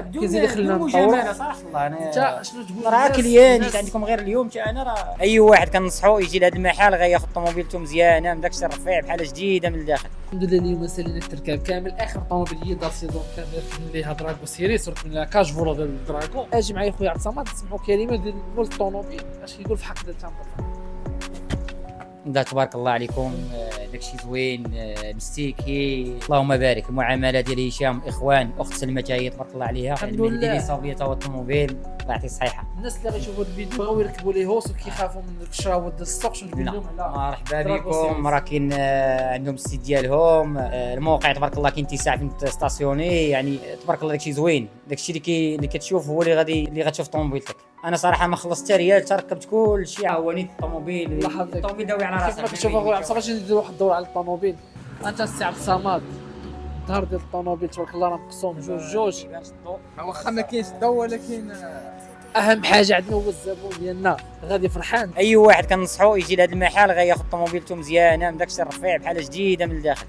كيزيد يخلينا بدون نطوروا. مجامله صراحه الله انت شنو تقول راه للناس؟ كليان الناس- جيت عندكم غير اليوم انا راه اي واحد كنصحو يجي لهذا المحل غياخذ طوموبيلته مزيانه من داكشي الرفيع بحال جديده من الداخل. الحمد لله اليوم سالينا التركاب كامل. اخر طوموبيل هي دار سيزون كامل ركبنا ليها دراغو سيري، صرت من كاج فولو ديال الدراغو. اجي معايا خويا عبد الصمد نسمعوا كلمه ديال مول الطوموبيل اش كيقول في حق ديال التنظيف. دا تبارك الله عليكم، داكشي زوين، مستيكي، اللهم بارك. المعامله ديال هشام اخوان، اخت سلمى حتى هي تبارك الله عليها، الحمد لله. اللي صاوبيه تا هو الطوموبيل الله يعطيه الصحيحه. الناس اللي غيشوفوا الفيديو بغاو يركبوا لي هوس وكيخافوا من الشراوات ديال السوق، شنو تقول لا لهم على مرحبا دراغو بكم، سيريس؟ راه كاين عندهم السيت ديالهم، الموقع تبارك الله كاين اتساع فين ستاسيوني، يعني تبارك الله داكشي زوين. داكشي اللي كتشوف هو اللي غتشوف طوموبيلتك. انا صراحه ما خلصت حتى ريال، ركبت كل شيء، عاونيت الطوموبيل. الله يحفظك. الطوموبيل داوي على كيف ما راسك. كتشوف اخويا عبد الصمد غادي ندير واحد الدور على الطوموبيل. انت السي عبد الصمد الظهر ديال الطوموبيل تبارك الله راه مقسوم جوج. واخا ما كاينش الضوء ولكن اهم حاجه عندنا هو الزبون ديالنا غادي فرحان. اي واحد كنصحو يجي لهذا المحل غياخذ طوموبيلته مزيانه من داكشي الرفيع بحال جديده من الداخل.